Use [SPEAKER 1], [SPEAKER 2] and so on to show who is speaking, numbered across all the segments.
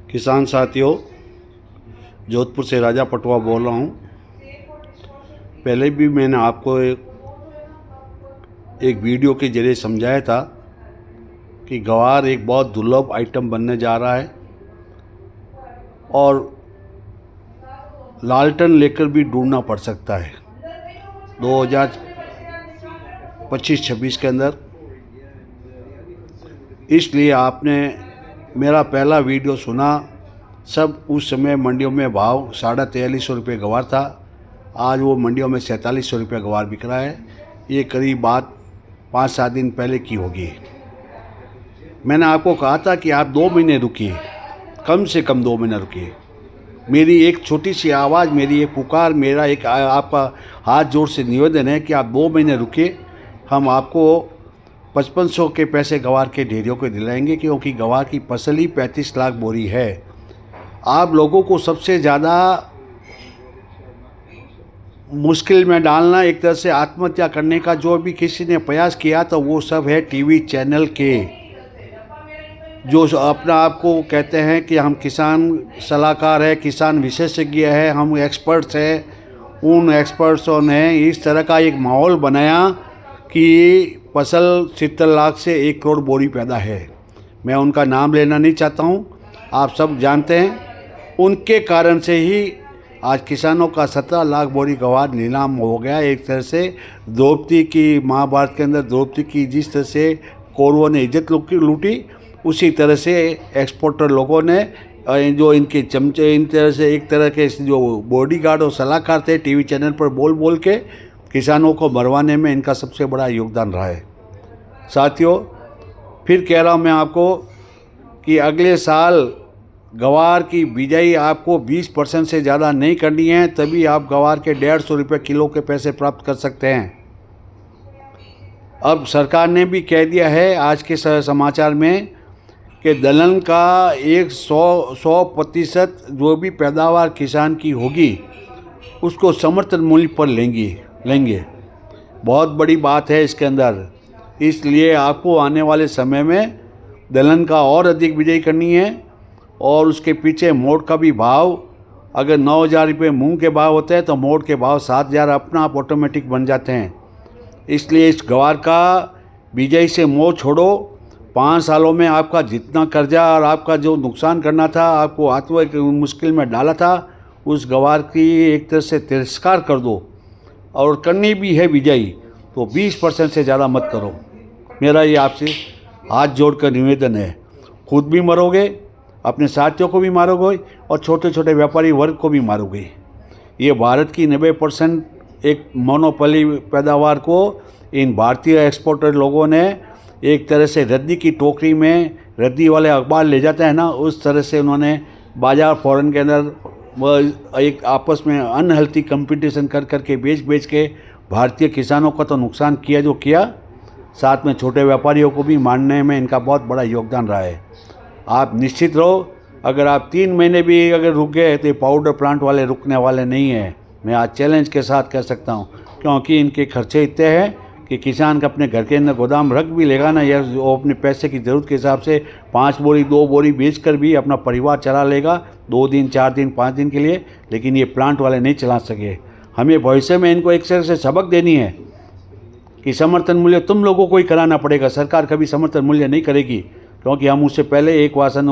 [SPEAKER 1] किसान साथियों, जोधपुर से राजा पटवा बोल रहा हूँ। पहले भी मैंने आपको एक वीडियो के जरिए समझाया था कि ग्वार एक बहुत दुर्लभ आइटम बनने जा रहा है और लालटेन लेकर भी ढूंढना पड़ सकता है 2025-26 के अंदर। इसलिए आपने मेरा पहला वीडियो सुना। सब उस समय मंडियों में भाव 4350 रुपये गवार था। आज वो मंडियों में 4700 रुपये गवार बिक रहा है। ये करीब बात 5-7 दिन पहले की होगी। मैंने आपको कहा था कि आप 2 महीने रुकिए, कम से कम 2 महीने रुकिए। मेरी एक छोटी सी आवाज़, मेरी एक पुकार, मेरा एक आपका हाथ जोड़ से निवेदन है कि आप 2 महीने रुकिए। हम आपको 5500 के पैसे गवार के ढेरियों को दिलाएंगे, क्योंकि गवार की फसल ही 35 लाख बोरी है। आप लोगों को सबसे ज़्यादा मुश्किल में डालना, एक तरह से आत्महत्या करने का जो भी किसी ने प्रयास किया तो वो सब है टीवी चैनल के, जो अपना आप को कहते हैं कि हम किसान सलाहकार है, किसान विशेषज्ञ है, हम एक्सपर्ट्स हैं। उन एक्सपर्ट्सों ने इस तरह का एक माहौल बनाया कि फसल 70 लाख से 1 करोड़ बोरी पैदा है। मैं उनका नाम लेना नहीं चाहता हूँ, आप सब जानते हैं। उनके कारण से ही आज किसानों का 17 लाख बोरी गवार नीलाम हो गया। एक तरह से द्रौपदी की, महाभारत के अंदर द्रौपदी की जिस तरह से कौरवों ने इज्जत लूटी, उसी तरह से एक्सपोर्टर लोगों ने, जो इनके चमचे, इन तरह से एक तरह के जो बॉडीगार्ड और सलाहकार थे, टीवी चैनल पर बोल बोल के किसानों को मरवाने में इनका सबसे बड़ा योगदान रहा है। साथियों, फिर कह रहा हूँ मैं आपको कि अगले साल गवार की बिजाई आपको 20% से ज़्यादा नहीं करनी है, तभी आप गवार के 150 रुपये किलो के पैसे प्राप्त कर सकते हैं। अब सरकार ने भी कह दिया है आज के समाचार में कि दलहन का 100% जो भी पैदावार किसान की होगी उसको समर्थन मूल्य पर लेंगे। बहुत बड़ी बात है इसके अंदर। इसलिए आपको आने वाले समय में दलहन का और अधिक बिजाई करनी है, और उसके पीछे मोट का भी भाव, अगर 9000 रुपये मूंग के भाव होते हैं तो मोट के भाव 7000 अपना आप ऑटोमेटिक बन जाते हैं। इसलिए इस गवार का बिजाई से मोह छोड़ो। 5 सालों में आपका जितना कर्जा और आपका जो नुकसान करना था, आपको आत्म मुश्किल में डाला था, उस गवार की एक तरह से तिरस्कार कर दो। और करनी भी है बिजाई तो 20% से ज़्यादा मत करो। मेरा ये आपसे हाथ जोड़कर निवेदन है। खुद भी मरोगे, अपने साथियों को भी मारोगे, और छोटे छोटे व्यापारी वर्ग को भी मारोगे। ये भारत की 90% एक मोनोपोली पैदावार को इन भारतीय एक्सपोर्टर लोगों ने एक तरह से रद्दी की टोकरी में, रद्दी वाले अखबार ले जाते हैं ना, उस तरह से उन्होंने बाज़ार फॉरेन के अंदर एक आपस में अनहेल्थी कंपटीशन कर के बेच के भारतीय किसानों का तो नुकसान किया जो किया, साथ में छोटे व्यापारियों को भी मारने में इनका बहुत बड़ा योगदान रहा है। आप निश्चित रहो, अगर आप 3 महीने भी अगर रुक गए तो ये पाउडर प्लांट वाले रुकने वाले नहीं हैं। मैं आज चैलेंज के साथ कह सकता हूँ, क्योंकि इनके खर्चे इतने हैं कि किसान अपने घर के अंदर गोदाम रख भी लेगा ना, या वो अपने पैसे की ज़रूरत के हिसाब से 5 बोरी 2 बोरी बेच कर भी अपना परिवार चला लेगा 2 दिन 4 दिन 5 दिन के लिए। लेकिन ये प्लांट वाले नहीं चला सके। हमें भविष्य में इनको एक तरह से सबक देनी है कि समर्थन मूल्य तुम लोगों को ही कराना पड़ेगा। सरकार कभी समर्थन मूल्य नहीं करेगी, क्योंकि हम उससे पहले एक बार सन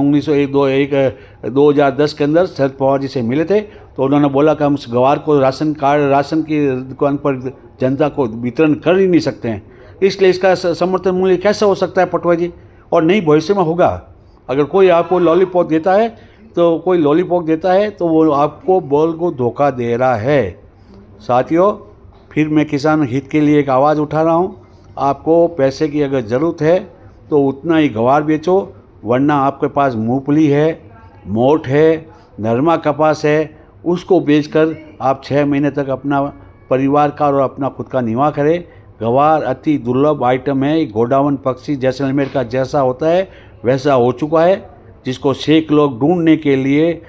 [SPEAKER 1] 2010 के अंदर शरद पवार जी से मिले थे, तो उन्होंने बोला कि हम उस गवार को राशन की दुकान पर जनता को वितरण कर ही नहीं सकते हैं। इसलिए इसका समर्थन मूल्य कैसे हो सकता है पटवा जी? और नहीं, भविष्य में होगा। अगर कोई आपको लॉलीपॉप देता है तो वो आपको बोल को धोखा दे रहा है। साथियों, फिर मैं किसान हित के लिए एक आवाज़ उठा रहा हूँ। आपको पैसे की अगर ज़रूरत है तो उतना ही गवार बेचो, वरना आपके पास मूंगफली है, मोट है, नरमा कपास है, उसको बेचकर आप 6 महीने तक अपना परिवार का और अपना खुद का निर्वाह करें। गवार अति दुर्लभ आइटम है। गोडावन पक्षी जैसलमेर का जैसा होता है वैसा हो चुका है, जिसको 6 लोग ढूंढने के लिए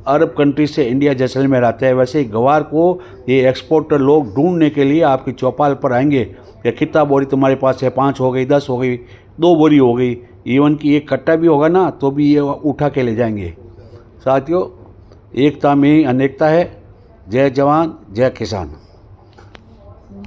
[SPEAKER 1] अरब कंट्री से इंडिया जैसलमेर आते हैं। वैसे ही गवार को ये एक्सपोर्टर लोग ढूंढने के लिए आपकी चौपाल पर आएंगे कि कितना बोरी तुम्हारे पास है, 5 हो गई, 10 हो गई, 2 बोरी हो गई। इवन कि एक कट्टा भी होगा ना तो भी ये उठा के ले जाएंगे। साथियों, एकता में ही अनेकता है। जय जवान जय किसान।